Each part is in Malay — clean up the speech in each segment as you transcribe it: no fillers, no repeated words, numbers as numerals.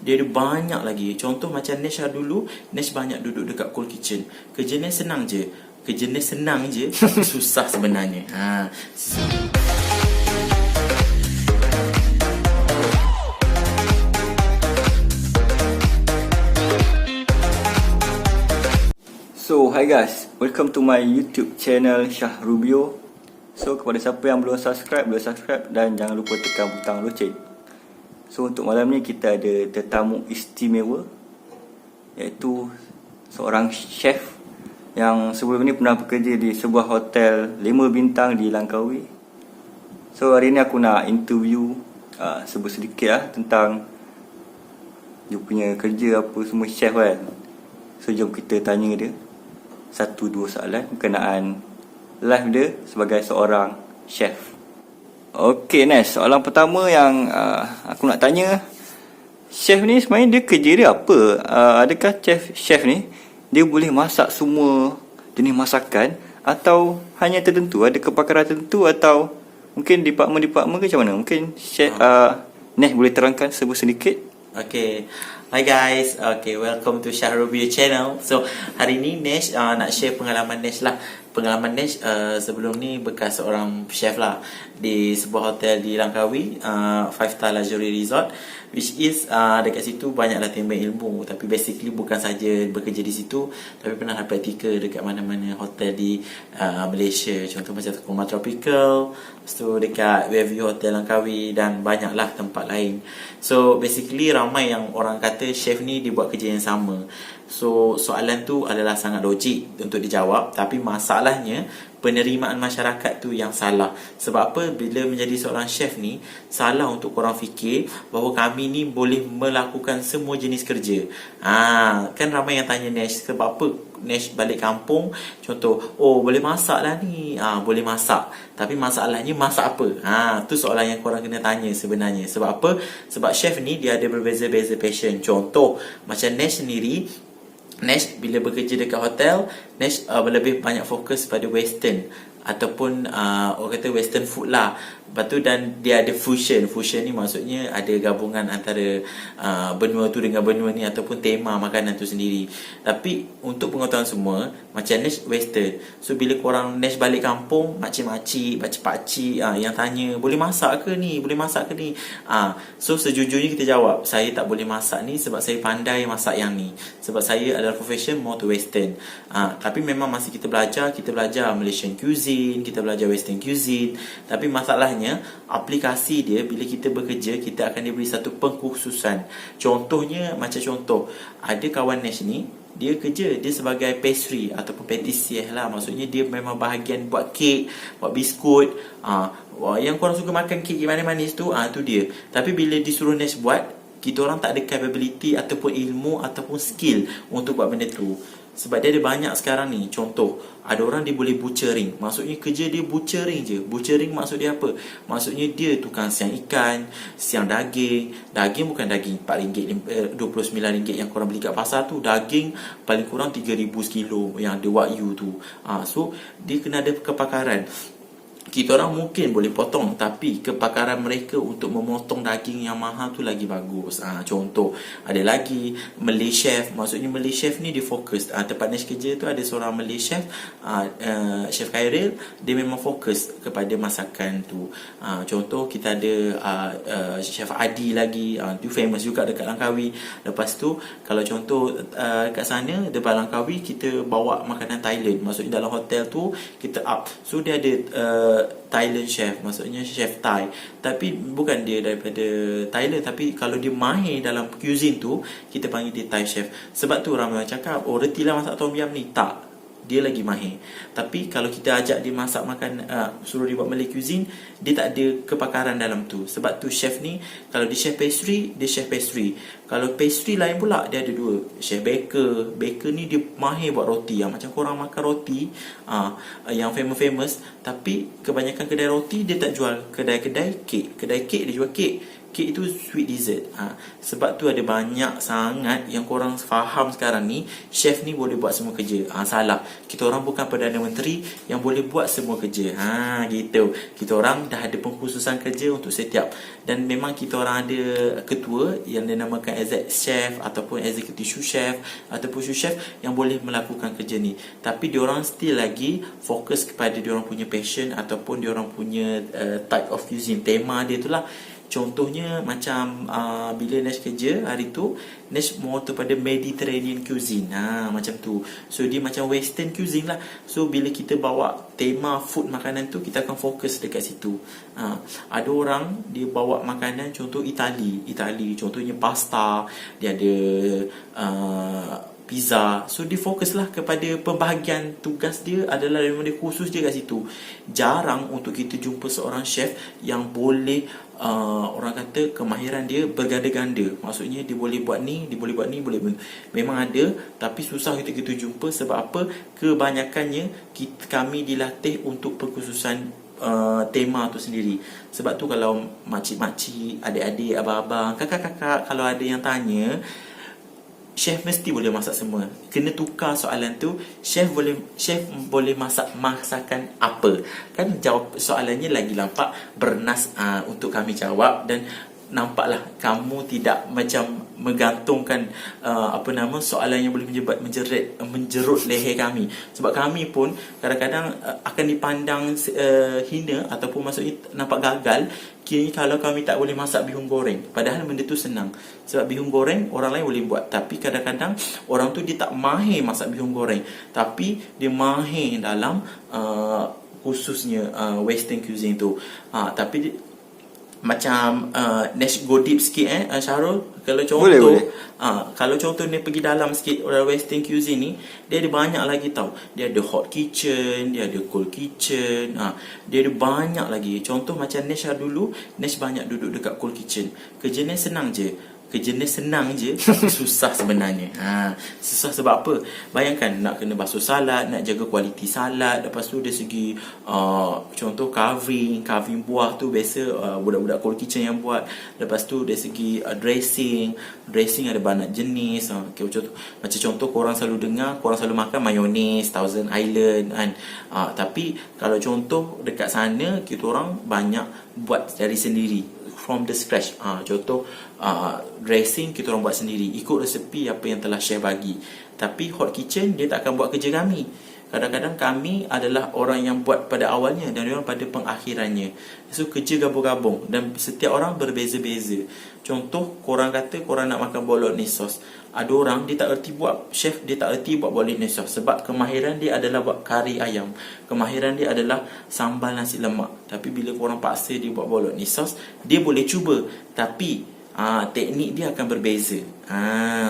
dia ada banyak lagi. Contoh macam Nesh dulu, Nesh banyak duduk dekat cold kitchen. Kerja Nesh senang je. Kerja Nesh senang je tapi susah sebenarnya. So, hi guys, welcome to my YouTube channel Syah Rubio. So, kepada siapa yang belum subscribe dan jangan lupa tekan butang loceng. So, untuk malam ni kita ada tetamu istimewa, iaitu seorang chef yang sebelum ni pernah bekerja di sebuah hotel 5 bintang di Langkawi. So, hari ni aku nak interview sebut sedikit tentang dia punya kerja apa semua chef kan. So, jom kita tanya dia 1-2 soalan berkenaan life dia sebagai seorang chef. Okey Nesh, soalan pertama yang aku nak tanya, chef ni sebenarnya dia kerja dia apa? Adakah chef ni dia boleh masak semua jenis masakan atau hanya tertentu, ada kepakaran tertentu atau mungkin department ke macam mana? Mungkin chef Nesh boleh terangkan sedikit? Okay, hi guys. Okay, welcome to Syah Rubio channel. So, hari ni Nesh nak share pengalaman Nesh lah. Pengalaman Nesh sebelum ni bekas seorang chef lah di sebuah hotel di Langkawi, 5-star luxury resort, which is dekat situ banyaklah timbul ilmu. Tapi basically bukan saja bekerja di situ, tapi pernah praktikal dekat mana-mana hotel di Malaysia. Contoh macam Kumar Tropical, lepas tu dekat Waveview Hotel Langkawi dan banyaklah tempat lain. So basically ramai yang orang kata chef ni dia buat kerja yang sama. So soalan tu adalah sangat logik untuk dijawab, tapi masalahnya penerimaan masyarakat tu yang salah. Sebab apa? Bila menjadi seorang chef ni, salah untuk korang fikir bahawa kami ni boleh melakukan semua jenis kerja. Kan ramai yang tanya Nesh, sebab apa Nesh balik kampung, contoh, oh boleh masak lah ni. Boleh masak, tapi masalahnya masak apa? Tu soalan yang korang kena tanya sebenarnya. Sebab apa? Sebab chef ni dia ada berbeza-beza passion. Contoh macam Nesh sendiri, Nesh bila bekerja dekat hotel, Nesh lebih banyak fokus pada western ataupun orang kata western food lah. Lepas tu dan dia ada fusion. Fusion ni maksudnya ada gabungan antara benua tu dengan benua ni ataupun tema makanan tu sendiri. Tapi untuk pengetahuan semua, macam Nesh western. So bila korang Nesh balik kampung, makcik-makcik, pakcik-pakcik yang tanya, boleh masak ke ni? Boleh masak ke ni? So sejujurnya kita jawab, saya tak boleh masak ni sebab saya pandai masak yang ni. Sebab saya adalah profession more to western. Tapi memang masa kita belajar Malaysian cuisine, kita belajar western cuisine. Tapi masalahnya aplikasi dia bila kita bekerja, kita akan diberi satu pengkhususan. Contohnya macam contoh, ada kawan Nesh ni, dia kerja dia sebagai pastry ataupun patissier lah. Maksudnya dia memang bahagian buat kek, buat biskut. Yang korang suka makan kek manis-manis tu, tu dia. Tapi bila disuruh Nesh buat, kita orang tak ada capability ataupun ilmu ataupun skill untuk buat benda tu. Sebab dia ada banyak sekarang ni. Contoh, ada orang dia boleh butchering. Maksudnya kerja dia butchering je. Butchering maksud dia apa? Maksudnya dia tukang siang ikan, siang daging. Daging bukan daging RM4, RM29 yang korang beli kat pasar tu. Daging paling kurang 3,000 sekilo yang ada wagyu tu. So dia kena ada kepakaran. Kita orang mungkin boleh potong, tapi kepakaran mereka untuk memotong daging yang mahal tu lagi bagus. Contoh, ada lagi Malay chef. Maksudnya Malay chef ni dia fokus. Tempat Nesh kerja tu ada seorang Malay chef, Chef Khairil. Dia memang fokus kepada masakan tu. Contoh kita ada Chef Adi lagi, tu famous juga dekat Langkawi. Lepas tu kalau contoh kat sana depan Langkawi, kita bawa makanan Thailand. Maksudnya dalam hotel tu kita up. So dia ada Thailand chef, maksudnya chef Thai. Tapi bukan dia daripada Thailand, tapi kalau dia mahir dalam cuisine tu, kita panggil dia Thai chef. Sebab tu ramai orang cakap, oh reti lah masak tom yum ni. Tak, dia lagi mahir. Tapi kalau kita ajak dia masak makan, suruh dia buat Malay cuisine, dia tak ada kepakaran dalam tu. Sebab tu chef ni, kalau dia chef pastry, dia chef pastry. Kalau pastry lain pula, dia ada dua. Chef baker. Baker ni dia mahir buat roti. Macam korang makan roti yang famous-famous, tapi kebanyakan kedai roti dia tak jual kedai-kedai kek. Kedai kek dia jual kek. kek itu sweet dessert. Sebab tu ada banyak sangat yang korang faham sekarang ni chef ni boleh buat semua kerja. Salah. Kita orang bukan Perdana Menteri yang boleh buat semua kerja. Gitu. Kita orang dah ada pengkhususan kerja untuk setiap. Dan memang kita orang ada ketua yang dinamakan exec chef ataupun executive sous chef ataupun sous chef yang boleh melakukan kerja ni. Tapi diorang still lagi fokus kepada diorang punya passion ataupun diorang punya type of cuisine, tema dia tu lah. Contohnya macam bila Nesh kerja hari tu, Nesh more kepada Mediterranean cuisine. Macam tu. So dia macam western cuisine lah. So bila kita bawa tema food makanan tu, kita akan fokus dekat situ. Ada orang dia bawa makanan contoh Itali, contohnya pasta, dia ada pizza. So dia fokuslah kepada pembahagian tugas dia adalah memang dia khusus je kat situ. Jarang untuk kita jumpa seorang chef yang boleh orang kata kemahiran dia berganda-ganda. Maksudnya dia boleh buat ni, dia boleh buat ni, memang ada, tapi susah kita jumpa. Sebab apa? Kebanyakannya kami dilatih untuk pengkhususan tema tu sendiri. Sebab tu kalau makcik-makcik, adik-adik, abang-abang, kakak-kakak kalau ada yang tanya, chef mesti boleh masak semua. Kena tukar soalan tu, chef boleh masak masakan apa? Kan jawab soalannya lagi nampak bernas untuk kami jawab. Dan nampaklah kamu tidak macam menggantungkan soalan yang boleh menjerut leher kami. Sebab kami pun kadang-kadang akan dipandang hina ataupun maksudnya nampak gagal kalau kami tak boleh masak bihun goreng. Padahal benda tu senang. Sebab bihun goreng orang lain boleh buat, tapi kadang-kadang orang tu dia tak mahir masak bihun goreng, tapi dia mahir dalam khususnya western cuisine tu. Tapi macam Nesh go deep sikit Syahrul. Kalau contoh boleh. Kalau contoh ni pergi dalam sikit western cuisine ni, dia ada banyak lagi tau. Dia ada hot kitchen, dia ada cold kitchen, dia ada banyak lagi. Contoh macam Nesh dulu, Nesh banyak duduk dekat cold kitchen. Kerja Nesh senang je, tapi susah sebenarnya. Susah sebab apa? Bayangkan nak kena basuh salad, nak jaga kualiti salad. Lepas tu dari segi contoh carving buah tu biasa budak-budak cold kitchen yang buat. Lepas tu dari segi dressing ada banyak jenis. Macam contoh korang selalu dengar, korang selalu makan mayonnaise, Thousand Island kan. Tapi kalau contoh dekat sana, kita orang banyak buat dari sendiri, from the scratch. Contoh dressing kita orang buat sendiri, ikut resepi apa yang telah chef bagi. Tapi hot kitchen dia tak akan buat kerja kami. Kadang-kadang kami adalah orang yang buat pada awalnya dan dia orang pada pengakhirannya. So kerja gabung-gabung dan setiap orang berbeza-beza. Contoh korang kata korang nak makan bolognese sauce. Ada orang dia tak erti buat, chef dia tak erti buat bolognese sauce sebab kemahiran dia adalah buat kari ayam. Kemahiran dia adalah sambal nasi lemak. Tapi bila korang paksa dia buat bolognese sauce, dia boleh cuba, tapi teknik dia akan berbeza.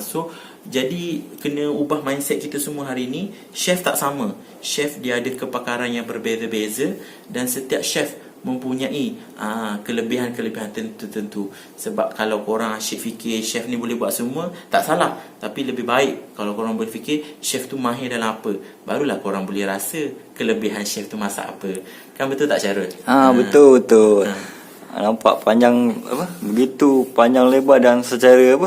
So jadi kena ubah mindset kita semua hari ni. Chef tak sama. Chef dia ada kepakaran yang berbeza-beza dan setiap chef mempunyai kelebihan-kelebihan tertentu. Sebab kalau korang asyik fikir chef ni boleh buat semua, tak salah. Tapi lebih baik kalau korang boleh fikir chef tu mahir dalam apa, barulah korang boleh rasa kelebihan chef tu masak apa. Kan betul tak Syarul? Betul. Nampak panjang begitu panjang lebar dan secara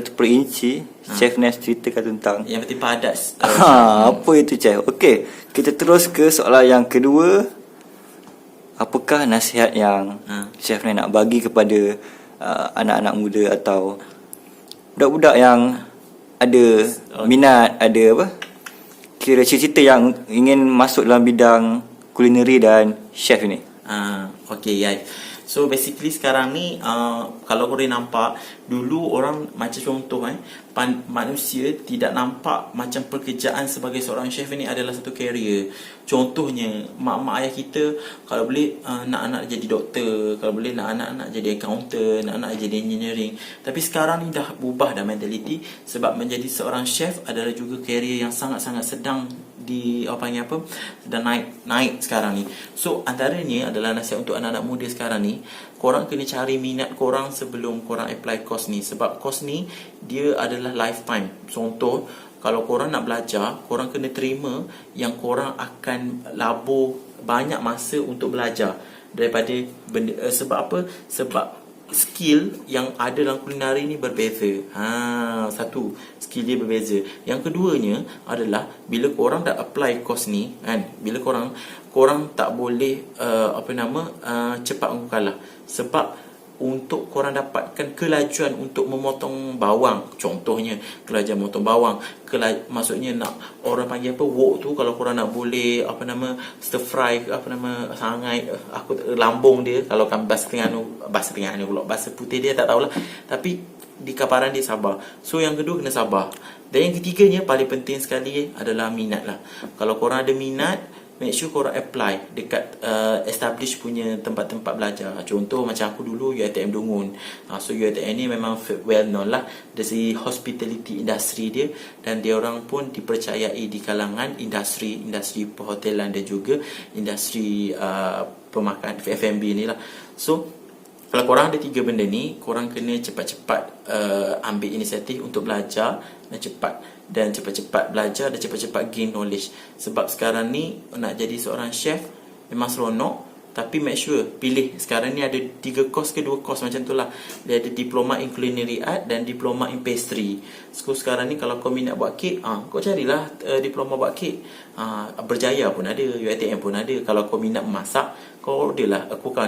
terperinci. Chef Nesh ceritakan tentang yang penting padat. Apa itu chef? Okey, kita terus ke soalan yang kedua. Apakah nasihat yang chef Nesh nak bagi kepada anak-anak muda atau budak-budak yang ada minat, ada kira cita-cita yang ingin masuk dalam bidang kulineri dan chef ni? Okay guys, so basically sekarang ni kalau korang nampak, dulu orang macam contoh manusia tidak nampak macam pekerjaan sebagai seorang chef ni adalah satu career. Contohnya mak-mak ayah kita kalau boleh nak anak jadi doktor, kalau boleh nak anak jadi accountant, nak anak jadi engineering. Tapi sekarang ni dah berubah dah mentality, sebab menjadi seorang chef adalah juga career yang sangat-sangat sedang sedang naik sekarang ni. So antaranya adalah nasihat untuk anak-anak muda sekarang ni, korang kena cari minat korang sebelum korang apply course ni. Sebab course ni dia adalah lifetime. Contoh, kalau korang nak belajar, korang kena terima yang korang akan labur banyak masa untuk belajar daripada benda. Sebab apa? Sebab skill yang ada dalam kulinari ni berbeza. Satu, skill dia berbeza. Yang keduanya adalah bila korang dah apply course ni kan, bila korang tak boleh cepat mengukur kalah. Sebab untuk korang dapatkan kelajuan untuk memotong bawang, contohnya kelajuan memotong bawang, maksudnya nak orang panggil apa, wok tu, kalau korang nak boleh stir fry sangai, lambung dia, kalau kan bahasa Terengganu pula, bahasa putih dia tak tahulah, tapi di kaparan dia sabar. So yang kedua kena sabar. Dan yang ketiganya paling penting sekali adalah minat lah. Kalau korang ada minat, make sure korang apply dekat establish punya tempat-tempat belajar. Contoh macam aku dulu UiTM Dungun. So UiTM ni memang well known lah dari hospitality industry dia, dan dia orang pun dipercayai di kalangan industri perhotelan dan juga industri pemakan F&B ni lah. So kalau korang ada 3 benda ni, korang kena cepat-cepat ambil inisiatif untuk belajar dan cepat-cepat belajar dan cepat-cepat gain knowledge. Sebab sekarang ni nak jadi seorang chef memang seronok, tapi make sure pilih. Sekarang ni ada 3 course ke 2 course macam tu lah. Dia ada diploma in culinary art dan diploma in pastry. So sekarang ni kalau kau minat buat kek, kau carilah diploma buat kek. Berjaya pun ada, UiTM pun ada. Kalau kau minat memasak, kau order lah.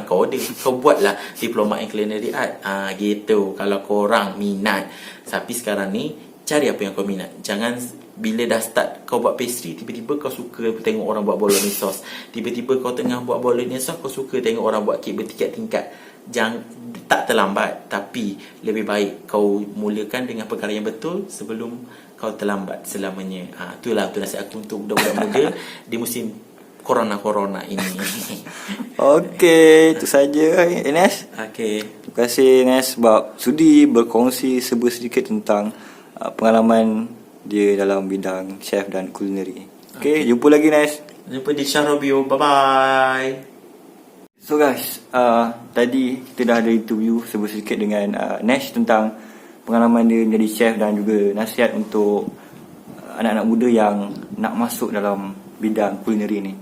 Kau buatlah diploma in culinary art. Gitu kalau korang minat. Tapi sekarang ni cari apa yang kau minat. Jangan bila dah start kau buat pastry, tiba-tiba kau suka tengok orang buat bolognese sauce. Tiba-tiba kau tengah buat bolognese sauce, kau suka tengok orang buat kek bertingkat-tingkat. Tak terlambat, tapi lebih baik kau mulakan dengan perkara yang betul sebelum kau terlambat selamanya. Itulah nasihat aku untuk budak-budak muda di musim corona ini. Okey, itu saja Ines. Okey. Terima kasih Ines sebab sudi berkongsi sedikit tentang pengalaman dia dalam bidang chef dan kulineri. Okey, jumpa lagi Ines. Jumpa di Shahrubio. Bye bye. So guys, tadi kita dah ada interview sedikit dengan Nesh tentang pengalaman dia menjadi chef dan juga nasihat untuk anak-anak muda yang nak masuk dalam bidang kulineri ni.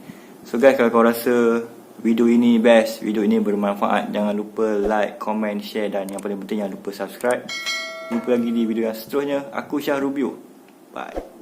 So guys, kalau kau rasa video ini best, video ini bermanfaat, jangan lupa like, comment, share, dan yang paling penting jangan lupa subscribe. Jumpa lagi di video yang seterusnya. Aku Shahrubio. Bye.